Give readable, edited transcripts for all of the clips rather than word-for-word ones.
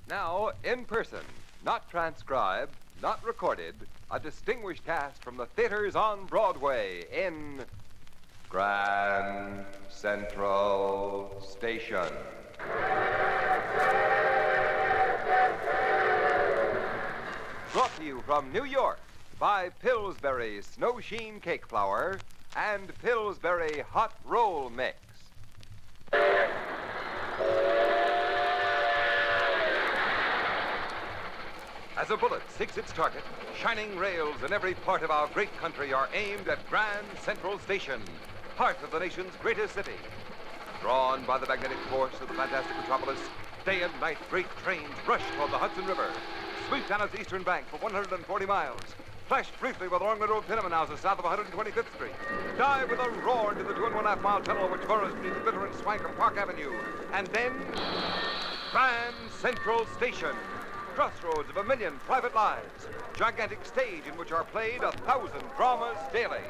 Now, in person, not transcribed, not recorded, a distinguished cast from the theaters on Broadway in Grand Central Station. Brought to you from New York by Pillsbury Snow Sheen Cake Flour and Pillsbury Hot Roll Mix. As a bullet seeks its target, shining rails in every part of our great country are aimed at Grand Central Station, heart of the nation's greatest city. Drawn by the magnetic force of the fantastic metropolis, day and night great trains rush toward the Hudson River, sweep down its eastern bank for 140 miles, flash briefly by the long road of tenement houses south of 125th Street, dive with a roar into the 2.5 mile tunnel which burrows beneath the glittering swank of Park Avenue, and then Grand Central Station. Crossroads of a million private lives. Gigantic stage in which are played 1,000 dramas daily.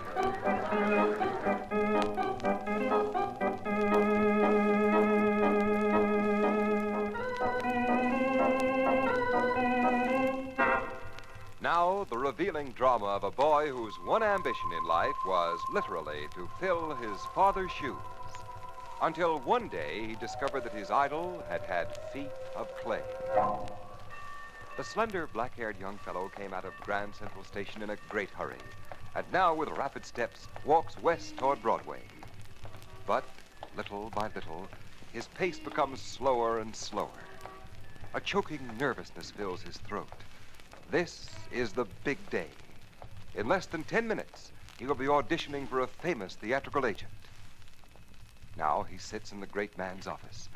Now, the revealing drama of a boy whose one ambition in life was literally to fill his father's shoes. Until one day he discovered that his idol had feet of clay. The slender, black-haired young fellow came out of Grand Central Station in a great hurry, and now, with rapid steps, walks west toward Broadway. But, little by little, his pace becomes slower and slower. A choking nervousness fills his throat. This is the big day. In less than 10 minutes, he will be auditioning for a famous theatrical agent. Now he sits in the great man's office,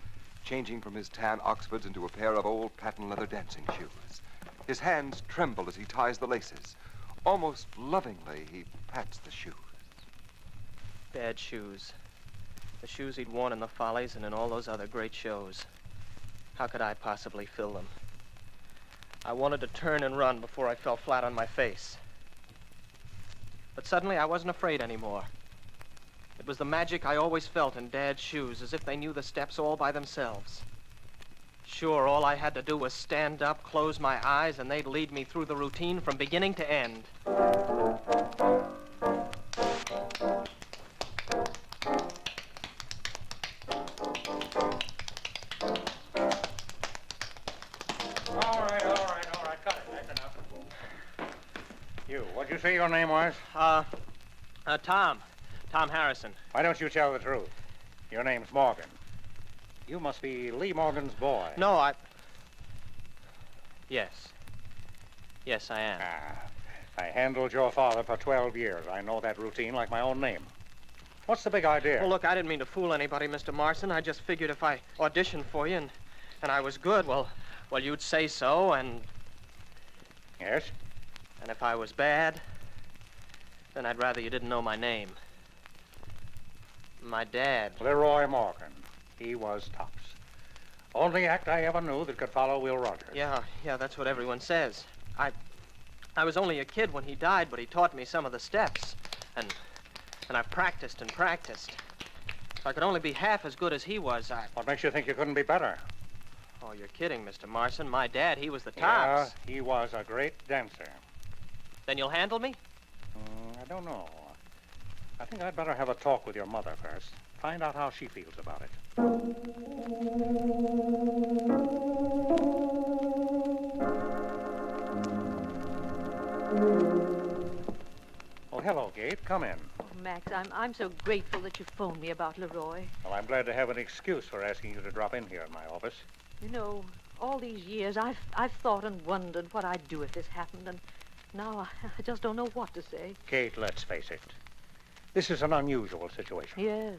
changing from his tan Oxfords into a pair of old patent leather dancing shoes. His hands tremble as he ties the laces. Almost lovingly, he pats the shoes. Bad shoes. The shoes he'd worn in the Follies and in all those other great shows. How could I possibly fill them? I wanted to turn and run before I fell flat on my face. But suddenly I wasn't afraid anymore. It was the magic I always felt in Dad's shoes, as if they knew the steps all by themselves. Sure, all I had to do was stand up, close my eyes, and they'd lead me through the routine from beginning to end. All right. Cut it. That's enough. You, what'd you say your name was? Tom Harrison. Why don't you tell the truth? Your name's Morgan. You must be Lee Morgan's boy. No, Yes. Yes, I am. I handled your father for 12 years. I know that routine like my own name. What's the big idea? Well, look, I didn't mean to fool anybody, Mr. Marson. I just figured if I auditioned for you and I was good, well, you'd say so, and... Yes? And if I was bad, then I'd rather you didn't know my name. My dad. Leroy Morgan. He was tops. Only act I ever knew that could follow Will Rogers. Yeah, that's what everyone says. I was only a kid when he died, but he taught me some of the steps. And I've practiced and practiced. If I could only be half as good as he was, What makes you think you couldn't be better? Oh, you're kidding, Mr. Marson. My dad, he was the tops. Yeah, he was a great dancer. Then you'll handle me? I don't know. I think I'd better have a talk with your mother first. Find out how she feels about it. Oh, hello, Kate. Come in. Oh, Max, I'm so grateful that you phoned me about Leroy. Well, I'm glad to have an excuse for asking you to drop in here in my office. You know, all these years I've thought and wondered what I'd do if this happened, and now I just don't know what to say. Kate, let's face it. This is an unusual situation. Yes.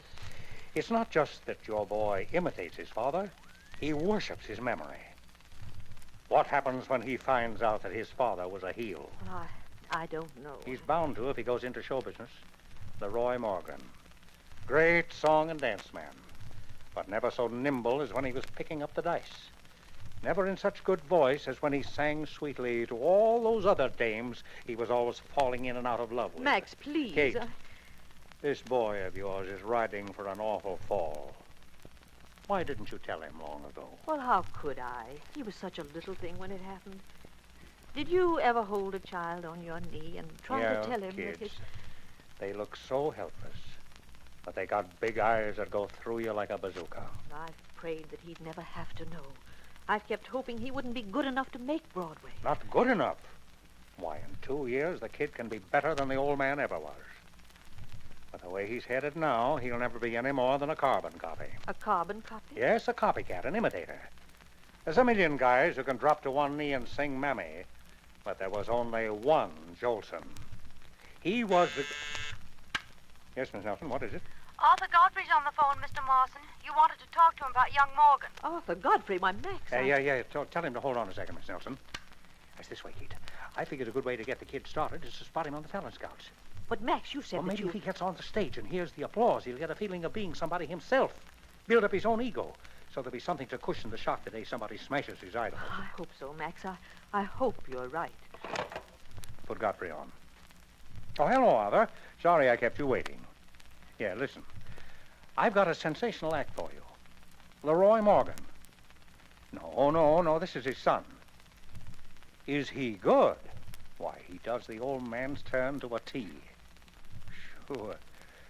It's not just that your boy imitates his father. He worships his memory. What happens when he finds out that his father was a heel? Well, I don't know. He's bound to if he goes into show business. Leroy Morgan. Great song and dance man. But never so nimble as when he was picking up the dice. Never in such good voice as when he sang sweetly to all those other dames he was always falling in and out of love with. Max, please. Kate, this boy of yours is riding for an awful fall. Why didn't you tell him long ago? Well, how could I? He was such a little thing when it happened. Did you ever hold a child on your knee and try to tell him kids. that his... They look so helpless. But they got big eyes that go through you like a bazooka. I've prayed that he'd never have to know. I've kept hoping he wouldn't be good enough to make Broadway. Not good enough. Why, in 2 years, the kid can be better than the old man ever was. But the way he's headed now, he'll never be any more than a carbon copy. A carbon copy? Yes, a copycat, an imitator. There's a million guys who can drop to one knee and sing Mammy, but there was only one Jolson. He was the... Yes, Miss Nelson, what is it? Arthur Godfrey's on the phone, Mr. Mawson. You wanted to talk to him about young Morgan. Arthur Godfrey, my Max. Yeah. Tell him to hold on a second, Miss Nelson. It's this way, Kate. I figured a good way to get the kid started is to spot him on the talent scouts. But, Max, you said Well, that maybe you... if he gets on the stage and hears the applause, he'll get a feeling of being somebody himself. Build up his own ego, so there'll be something to cushion the shock the day somebody smashes his idol. I hope so, Max. I hope you're right. Put Godfrey on. Oh, hello, Arthur. Sorry I kept you waiting. Yeah, listen. I've got a sensational act for you. Leroy Morgan. No, this is his son. Is he good? Why, he does the old man's turn to a T.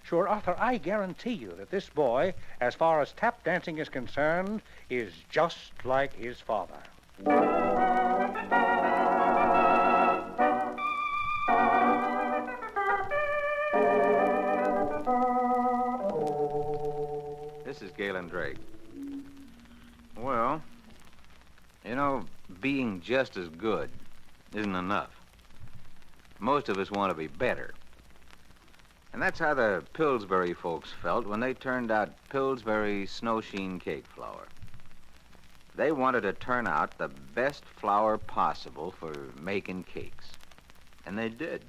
Sure, Arthur, I guarantee you that this boy, as far as tap dancing is concerned, is just like his father. This is Galen Drake. Well, you know, being just as good isn't enough. Most of us want to be better. And that's how the Pillsbury folks felt when they turned out Pillsbury Snowsheen cake flour. They wanted to turn out the best flour possible for making cakes. And they did.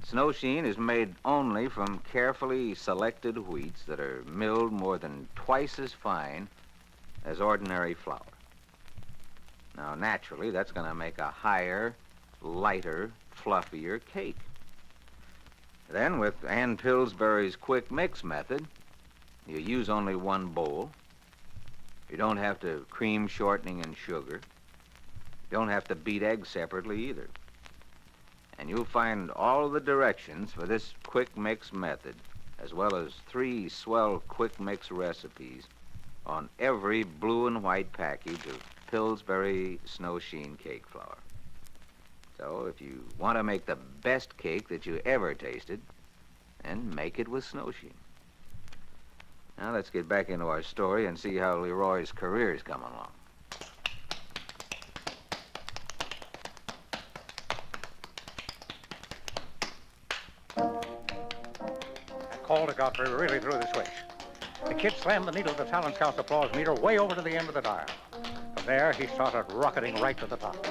Snowsheen is made only from carefully selected wheats that are milled more than twice as fine as ordinary flour. Now, naturally, that's going to make a higher, lighter, fluffier cake. Then, with Ann Pillsbury's quick mix method, you use only one bowl. You don't have to cream shortening and sugar. You don't have to beat eggs separately either. And you'll find all the directions for this quick mix method, as well as 3 swell quick mix recipes, on every blue and white package of Pillsbury Snowsheen cake flour. So if you want to make the best cake that you ever tasted, then make it with Snowsheen. Now let's get back into our story and see how Leroy's career's coming along. That call to Godfrey really threw the switch. The kid slammed the needle of the talent scout's applause meter way over to the end of the dial. From there, he started rocketing right to the top.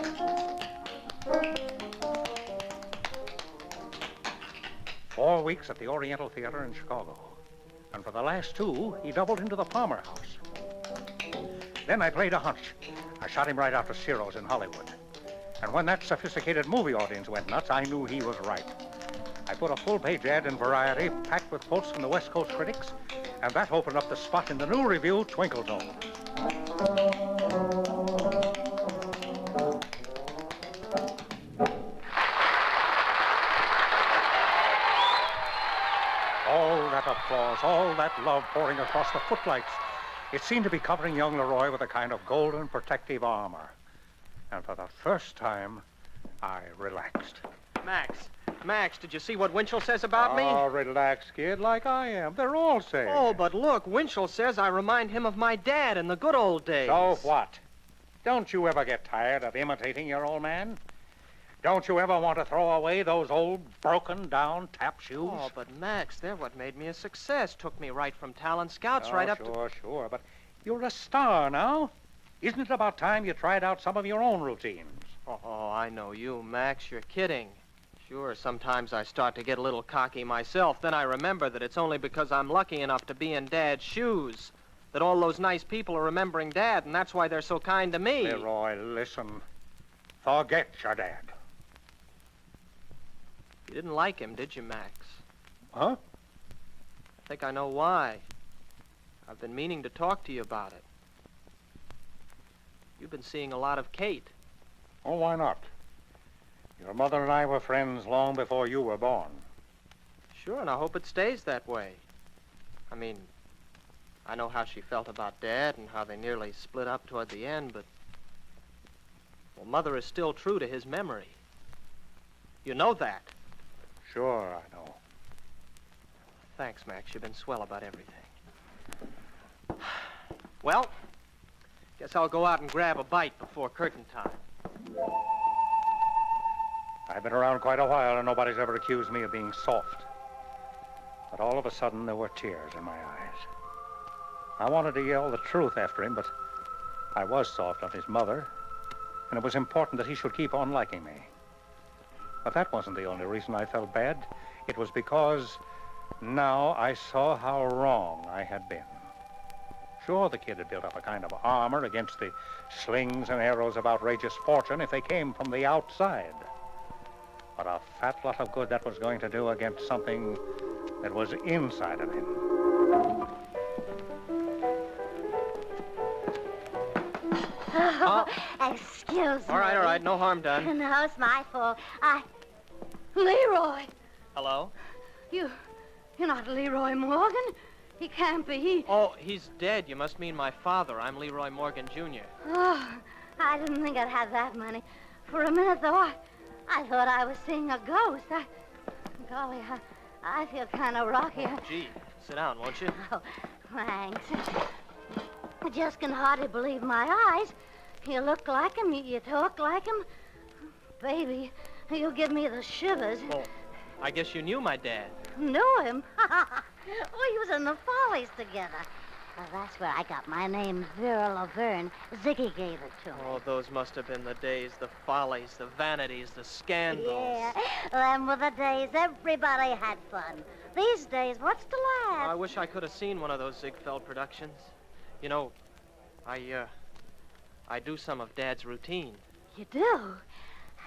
4 weeks at the Oriental Theater in Chicago. And for the last 2, he doubled into the Palmer House. Then I played a hunch. I shot him right after Ciro's in Hollywood. And when that sophisticated movie audience went nuts, I knew he was right. I put a full-page ad in Variety, packed with quotes from the West Coast critics, and that opened up the spot in the new review, Twinkle Toes. All that applause, all that love pouring across the footlights. It seemed to be covering young Leroy with a kind of golden protective armor. And for the first time, I relaxed. Max, did you see what Winchell says about me? Oh, relax, kid, like I am. They're all saying. Oh, but look, Winchell says I remind him of my dad in the good old days. So what? Don't you ever get tired of imitating your old man? Don't you ever want to throw away those old broken-down tap shoes? Oh, but Max, they're what made me a success. Took me right from talent scouts right up to... Sure, but you're a star now. Isn't it about time you tried out some of your own routines? Oh, I know you, Max. You're kidding. Sure, sometimes I start to get a little cocky myself. Then I remember that it's only because I'm lucky enough to be in Dad's shoes that all those nice people are remembering Dad, and that's why they're so kind to me. Leroy, listen. Forget your dad. You didn't like him, did you, Max? Huh? I think I know why. I've been meaning to talk to you about it. You've been seeing a lot of Kate. Oh, why not? Your mother and I were friends long before you were born. Sure, and I hope it stays that way. I mean, I know how she felt about Dad and how they nearly split up toward the end, but... Well, Mother is still true to his memory. You know that. Sure, I know. Thanks, Max. You've been swell about everything. Well, guess I'll go out and grab a bite before curtain time. I've been around quite a while, and nobody's ever accused me of being soft. But all of a sudden, there were tears in my eyes. I wanted to yell the truth after him, but I was soft on his mother, and it was important that he should keep on liking me. But that wasn't the only reason I felt bad. It was because now I saw how wrong I had been. Sure, the kid had built up a kind of armor against the slings and arrows of outrageous fortune if they came from the outside. But a fat lot of good that was going to do against something that was inside of him. Oh, excuse me. All right, no harm done. No, it's my fault. Leroy, Hello? you're not Leroy Morgan. He can't be. Oh, he's dead. You must mean my father. I'm Leroy Morgan, Jr. Oh, I didn't think I'd have that money. For a minute, though, I thought I was seeing a ghost. Golly, I feel kind of rocky. Gee, sit down, won't you? Oh, thanks. I just can hardly believe my eyes. You look like him, you talk like him. Baby, you give me the shivers. Well, I guess you knew my dad. Knew him? We was in the Follies together. Well, that's where I got my name, Vera Laverne. Ziggy gave it to me. Oh, those must have been the days, the follies, the vanities, the scandals. Yeah, them were the days everybody had fun. These days, what's to laugh? I wish I could have seen one of those Ziegfeld productions. You know, I do some of Dad's routine. You do?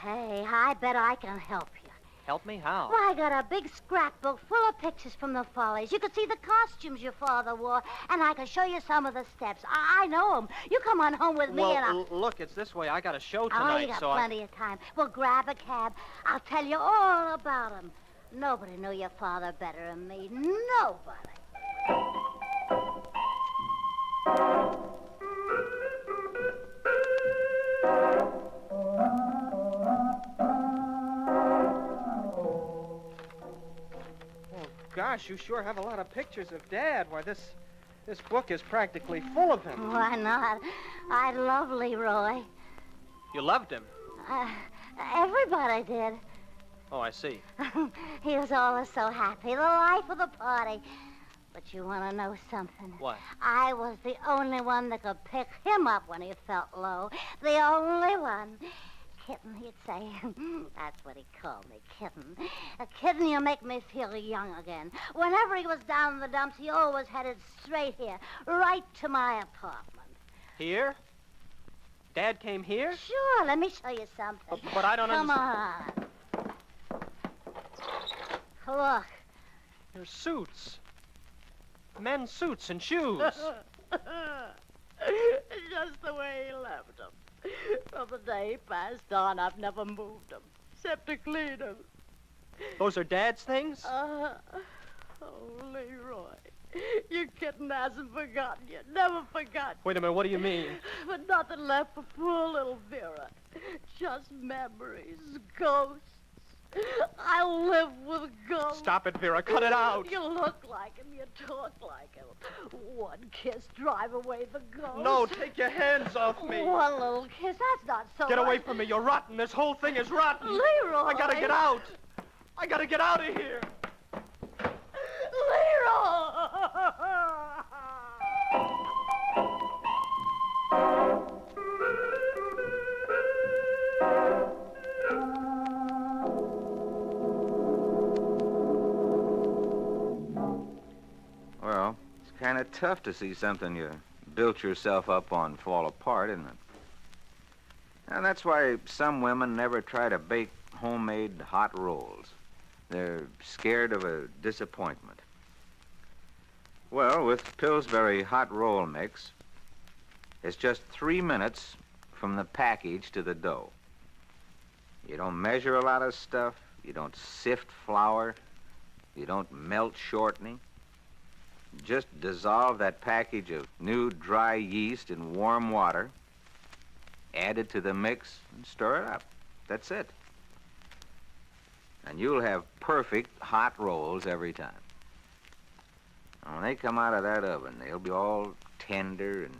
Hey, I bet I can help you. Help me? How? Well, I got a big scrapbook full of pictures from the Follies. You could see the costumes your father wore, and I can show you some of the steps. I know them. You come on home with me Well, and I'll... look, it's this way. I got a show Oh, tonight, you got so plenty of time. Well, grab a cab. I'll tell you all about him. Nobody knew your father better than me. Nobody. Gosh, you sure have a lot of pictures of Dad. Why, this book is practically full of him. Why not? I love Leroy. You loved him. Everybody did. Oh, I see. He was always so happy, the life of the party. But you want to know something? What? I was the only one that could pick him up when he felt low. The only one. Kitten, he'd say. That's what he called me, Kitten. A kitten, you make me feel young again. Whenever he was down in the dumps, he always headed straight here, right to my apartment. Here? Dad came here? Sure, let me show you something. But I don't Come understand. on. Look. They're suits. Men's suits and shoes. Just the way he left them. From the day he passed on, I've never moved them, except to clean them. Those are Dad's things? Oh, Leroy, your kitten hasn't forgotten you. Never forgot. Wait a minute, what do you mean? But nothing left for poor little Vera. Just memories, ghosts. I live with ghosts. Stop it, Vera. Cut it out. You look like him. You talk like him. One kiss, drive away the ghost. No, take your hands off me. One little kiss. That's not so. Get away from me. You're rotten. This whole thing is rotten. Leroy. I gotta get out. I gotta get out of here. Well, it's kind of tough to see something you built yourself up on fall apart, isn't it? And that's why some women never try to bake homemade hot rolls. They're scared of a disappointment. Well, with Pillsbury hot roll mix, it's just 3 minutes from the package to the dough. You don't measure a lot of stuff. You don't sift flour. You don't melt shortening. Just dissolve that package of new dry yeast in warm water, add it to the mix, and stir it up. That's it. And you'll have perfect hot rolls every time. And when they come out of that oven, they'll be all tender and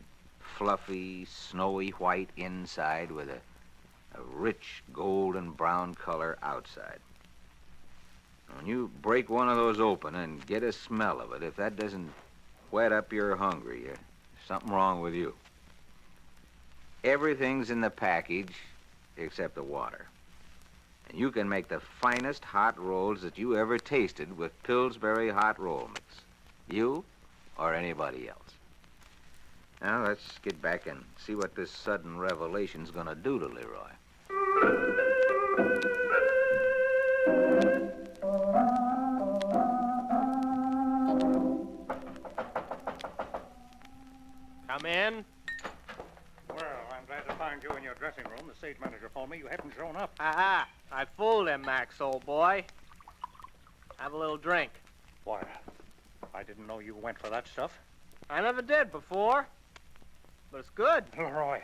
fluffy, snowy white inside with a rich golden brown color outside. When you break one of those open and get a smell of it, if that doesn't whet up your hunger, there's something wrong with you. Everything's in the package except the water. And you can make the finest hot rolls that you ever tasted with Pillsbury hot roll mix. You or anybody else. Now, let's get back and see what this sudden revelation's gonna do to Leroy. Come in. Well, I'm glad to find you in your dressing room. The stage manager phoned me. You haven't shown up. Aha! I fooled him, Max, old boy. Have a little drink. Why, I didn't know you went for that stuff. I never did before, but it's good. Leroy,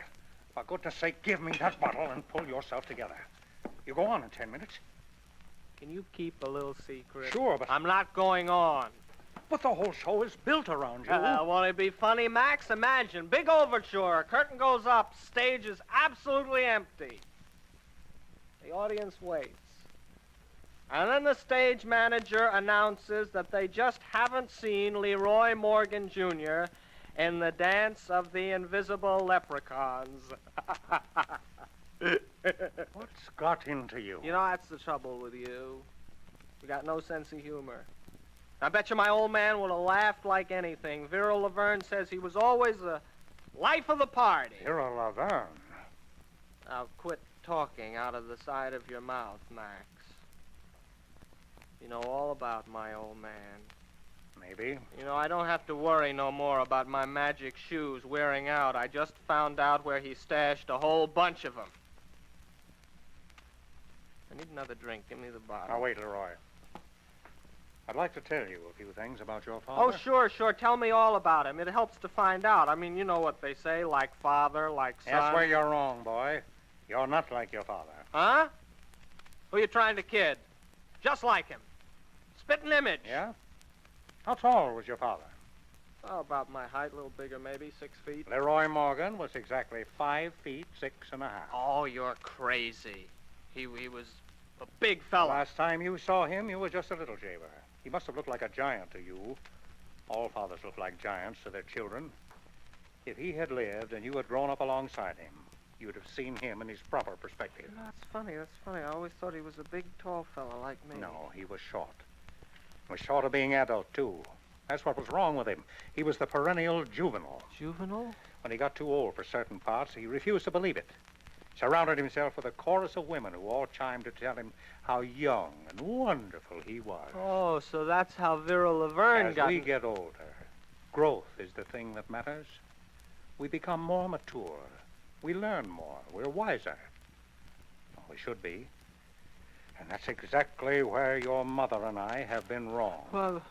for goodness sake, give me that bottle and pull yourself together. You go on in 10 minutes. Can you keep a little secret? Sure, but... I'm not going on. But the whole show is built around you. Won't it be funny, Max? Imagine, big overture, curtain goes up, stage is absolutely empty. The audience waits. And then the stage manager announces that they just haven't seen Leroy Morgan Jr. in the Dance of the Invisible Leprechauns. What's got into you? You know, that's the trouble with you. You got no sense of humor. I bet you my old man would have laughed like anything. Vera Laverne says he was always the life of the party. Vera Laverne. Now, quit talking out of the side of your mouth, Max. You know all about my old man. Maybe. You know, I don't have to worry no more about my magic shoes wearing out. I just found out where he stashed a whole bunch of them. I need another drink. Give me the bottle. Now, wait, Leroy. I'd like to tell you a few things about your father. Oh, sure. Tell me all about him. It helps to find out. I mean, you know what they say, like father, like son. That's where you're wrong, boy. You're not like your father. Huh? Who you trying to kid? Just like him. Spitting image. Yeah? How tall was your father? Oh, about my height, a little bigger maybe, 6 feet. Leroy Morgan was exactly 5 feet 6.5. Oh, you're crazy. He was a big fella. Last time you saw him, you were just a little shaver. He must have looked like a giant to you. All fathers look like giants to their children. If he had lived and you had grown up alongside him, you'd have seen him in his proper perspective. That's funny. I always thought he was a big, tall fella like me. No, he was short. He was short of being adult, too. That's what was wrong with him. He was the perennial juvenile. Juvenile? When he got too old for certain parts, he refused to believe it. Surrounded himself with a chorus of women who all chimed to tell him how young and wonderful he was. Oh, so that's how Vera Laverne got... As we get older, growth is the thing that matters. We become more mature. We learn more. We're wiser. Well, we should be. And that's exactly where your mother and I have been wrong. Well,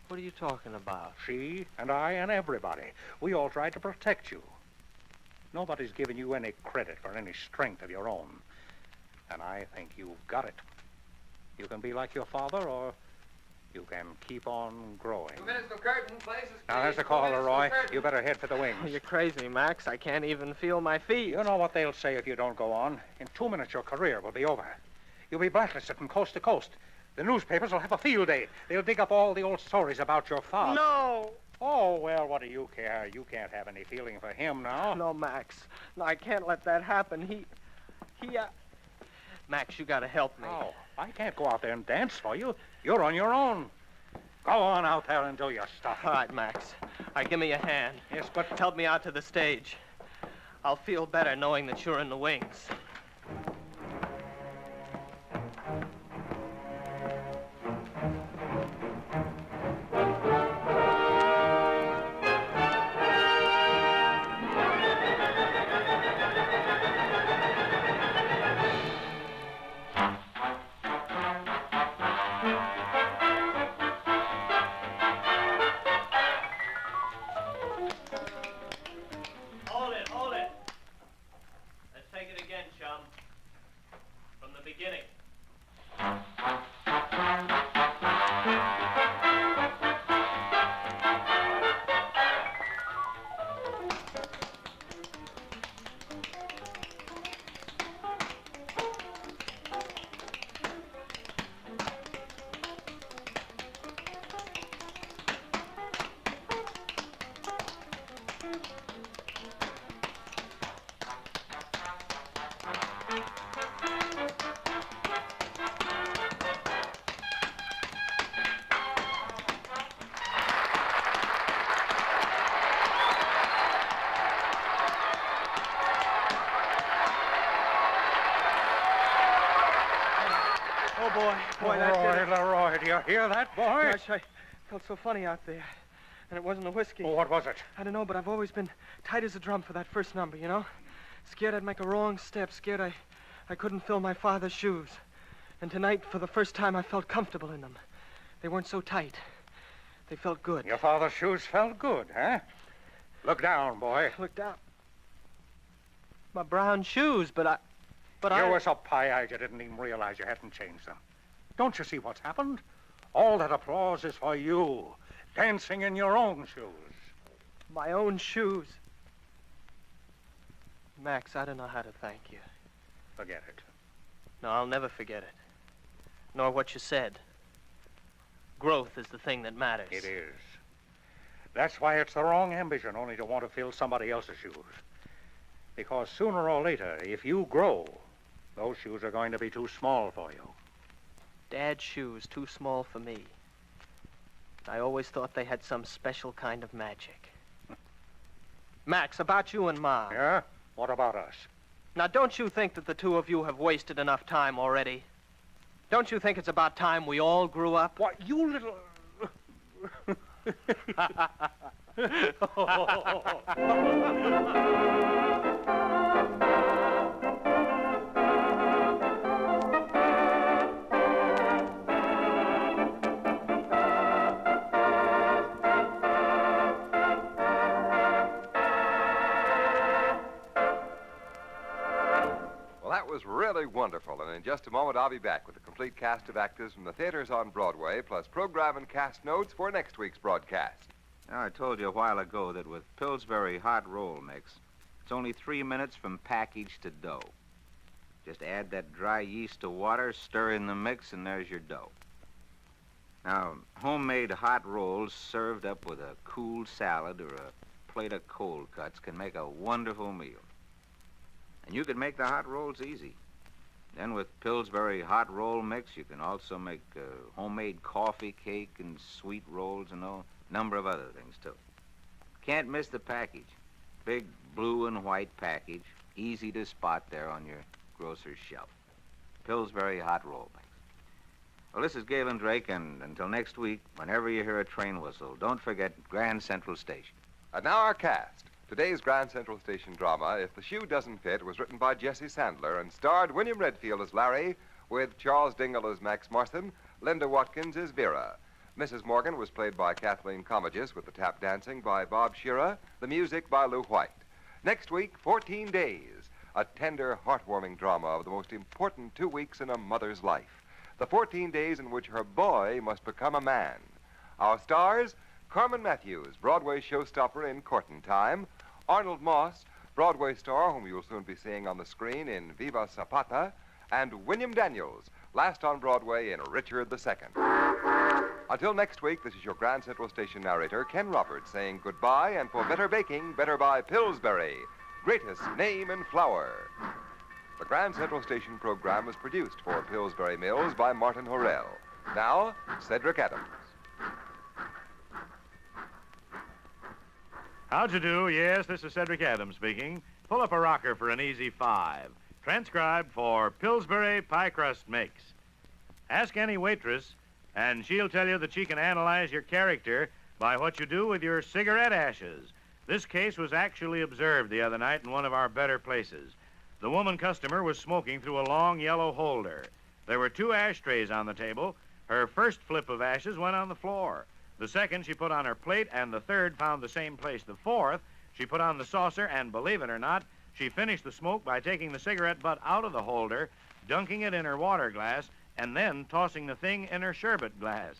what are you talking about? She and I and everybody. We all tried to protect you. Nobody's given you any credit for any strength of your own. And I think you've got it. You can be like your father, or you can keep on growing. 2 minutes to curtain, places. Now, there's the call, Leroy. You better head for the wings. Oh, you're crazy, Max. I can't even feel my feet. You know what they'll say if you don't go on. In 2 minutes, your career will be over. You'll be blacklisted from coast to coast. The newspapers will have a field day. They'll dig up all the old stories about your father. No! Oh, well, what do you care? You can't have any feeling for him now. No, Max. No, I can't let that happen. He, Max, you gotta help me. Oh, I can't go out there and dance for you. You're on your own. Go on out there and do your stuff. All right, Max. All right, give me a hand. Yes, but... Help me out to the stage. I'll feel better knowing that you're in the wings. boy. Boy, that did it. Leroy, do you hear that, boy? Gosh, I felt so funny out there. And it wasn't the whiskey. Oh, what was it? I don't know, but I've always been tight as a drum for that first number, you know? Scared I'd make a wrong step. Scared I couldn't fill my father's shoes. And tonight, for the first time, I felt comfortable in them. They weren't so tight. They felt good. Your father's shoes felt good, huh? Look down, boy. Look down. My brown shoes, but I... You were so pie-eyed you didn't even realize you hadn't changed them. Don't you see what's happened? All that applause is for you, dancing in your own shoes. My own shoes. Max, I don't know how to thank you. Forget it. No, I'll never forget it. Nor what you said. Growth is the thing that matters. It is. That's why it's the wrong ambition only to want to fill somebody else's shoes. Because sooner or later, if you grow, those shoes are going to be too small for you. Dad's shoes, too small for me. I always thought they had some special kind of magic. Max, about you and Ma. Yeah? What about us? Now, don't you think that the two of you have wasted enough time already? Don't you think it's about time we all grew up? What, you little... That was really wonderful, and in just a moment I'll be back with a complete cast of actors from the theaters on Broadway, plus program and cast notes for next week's broadcast. Now, I told you a while ago that with Pillsbury hot roll mix, it's only 3 minutes from package to dough. Just add that dry yeast to water, stir in the mix, and there's your dough. Now, homemade hot rolls served up with a cool salad or a plate of cold cuts can make a wonderful meal. And you can make the hot rolls easy. Then with Pillsbury hot roll mix, you can also make homemade coffee cake and sweet rolls and a number of other things, too. Can't miss the package. Big blue and white package, easy to spot there on your grocer's shelf. Pillsbury hot roll mix. Well, this is Galen Drake, and until next week, whenever you hear a train whistle, don't forget Grand Central Station. And now our cast. Today's Grand Central Station drama, If the Shoe Doesn't Fit, was written by Jesse Sandler and starred William Redfield as Larry, with Charles Dingle as Max Marston, Linda Watkins as Vera. Mrs. Morgan was played by Kathleen Comegis, with the tap dancing by Bob Shearer, the music by Lou White. Next week, 14 Days, a tender, heartwarming drama of the most important 2 weeks in a mother's life. The 14 days in which her boy must become a man. Our stars, Carmen Matthews, Broadway showstopper in Courtin' Time, Arnold Moss, Broadway star whom you will soon be seeing on the screen in Viva Zapata, and William Daniels, last on Broadway in Richard II. Until next week, this is your Grand Central Station narrator, Ken Roberts, saying goodbye, and for better baking, better buy Pillsbury, greatest name in flour. The Grand Central Station program was produced for Pillsbury Mills by Martin Horrell. Now, Cedric Adams. How'd you do? Yes, this is Cedric Adams speaking. Pull up a rocker for an easy 5. Transcribed for Pillsbury Pie Crust Mix. Ask any waitress, and she'll tell you that she can analyze your character by what you do with your cigarette ashes. This case was actually observed the other night in one of our better places. The woman customer was smoking through a long yellow holder. There were 2 ashtrays on the table. Her first flip of ashes went on the floor. The second she put on her plate, and the third found the same place. The fourth she put on the saucer, and believe it or not, she finished the smoke by taking the cigarette butt out of the holder, dunking it in her water glass, and then tossing the thing in her sherbet glass.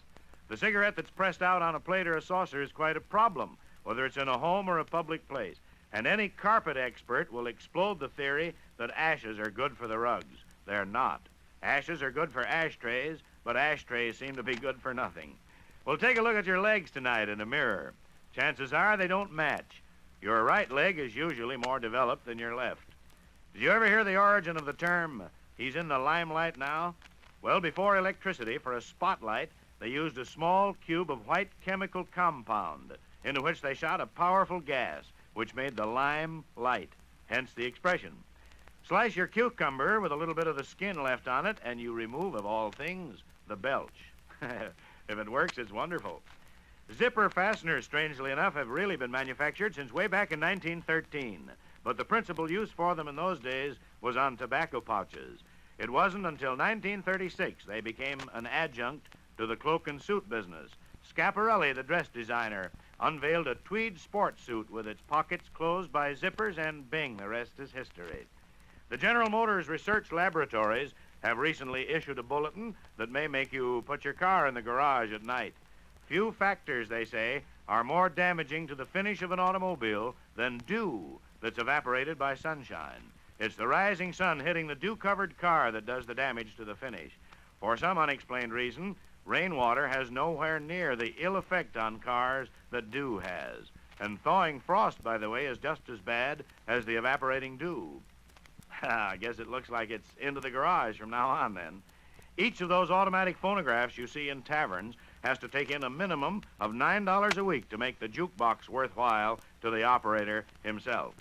The cigarette that's pressed out on a plate or a saucer is quite a problem, whether it's in a home or a public place. And any carpet expert will explode the theory that ashes are good for the rugs. They're not. Ashes are good for ashtrays, but ashtrays seem to be good for nothing. Well, take a look at your legs tonight in a mirror. Chances are they don't match. Your right leg is usually more developed than your left. Did you ever hear the origin of the term, he's in the limelight now? Well, before electricity, for a spotlight, they used a small cube of white chemical compound into which they shot a powerful gas, which made the lime light, hence the expression. Slice your cucumber with a little bit of the skin left on it, and you remove, of all things, the belch. If it works, it's wonderful. Zipper fasteners, strangely enough, have really been manufactured since way back in 1913. But the principal use for them in those days was on tobacco pouches. It wasn't until 1936 they became an adjunct to the cloak and suit business. Schiaparelli, the dress designer, unveiled a tweed sports suit with its pockets closed by zippers, and bing, the rest is history. The General Motors Research Laboratories have recently issued a bulletin that may make you put your car in the garage at night. Few factors, they say, are more damaging to the finish of an automobile than dew that's evaporated by sunshine. It's the rising sun hitting the dew-covered car that does the damage to the finish. For some unexplained reason, rainwater has nowhere near the ill effect on cars that dew has. And thawing frost, by the way, is just as bad as the evaporating dew. I guess it looks like it's into the garage from now on, then. Each of those automatic phonographs you see in taverns has to take in a minimum of $9 a week to make the jukebox worthwhile to the operator himself.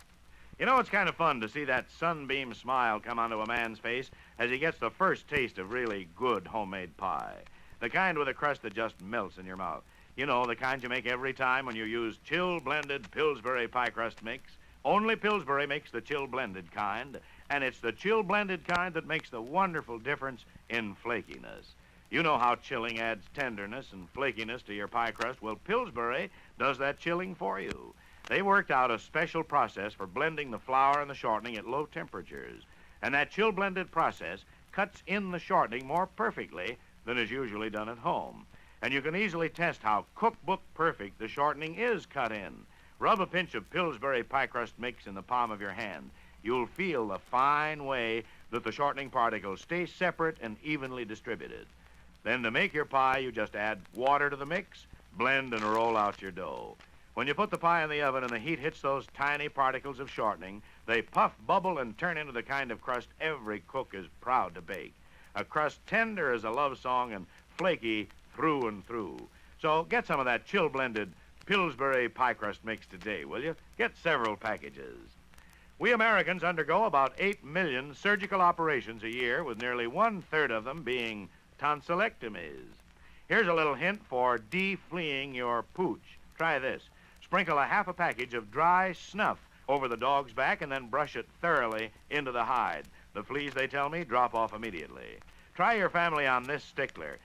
You know, it's kind of fun to see that sunbeam smile come onto a man's face as he gets the first taste of really good homemade pie. The kind with a crust that just melts in your mouth. You know, the kind you make every time when you use chill-blended Pillsbury pie crust mix. Only Pillsbury makes the chill-blended kind, and it's the chill-blended kind that makes the wonderful difference in flakiness. You know how chilling adds tenderness and flakiness to your pie crust. Well, Pillsbury does that chilling for you. They worked out a special process for blending the flour and the shortening at low temperatures. And that chill-blended process cuts in the shortening more perfectly than is usually done at home. And you can easily test how cookbook perfect the shortening is cut in. Rub a pinch of Pillsbury pie crust mix in the palm of your hand. You'll feel the fine way that the shortening particles stay separate and evenly distributed. Then to make your pie, you just add water to the mix, blend, and roll out your dough. When you put the pie in the oven and the heat hits those tiny particles of shortening, they puff, bubble, and turn into the kind of crust every cook is proud to bake. A crust tender as a love song and flaky through and through. So get some of that chill-blended Pillsbury pie crust mix today, will you? Get several packages. We Americans undergo about 8 million surgical operations a year, with nearly 1/3 of them being tonsillectomies. Here's a little hint for de-fleeing your pooch. Try this. Sprinkle a half a package of dry snuff over the dog's back and then brush it thoroughly into the hide. The fleas, they tell me, drop off immediately. Try your family on this stickler.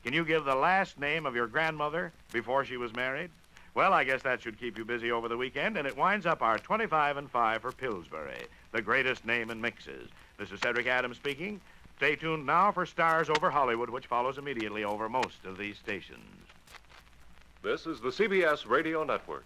Can you give the last name of your grandmother before she was married? Well, I guess that should keep you busy over the weekend, and it winds up our 25 and 5 for Pillsbury, the greatest name in mixes. This is Cedric Adams speaking. Stay tuned now for Stars Over Hollywood, which follows immediately over most of these stations. This is the CBS Radio Network.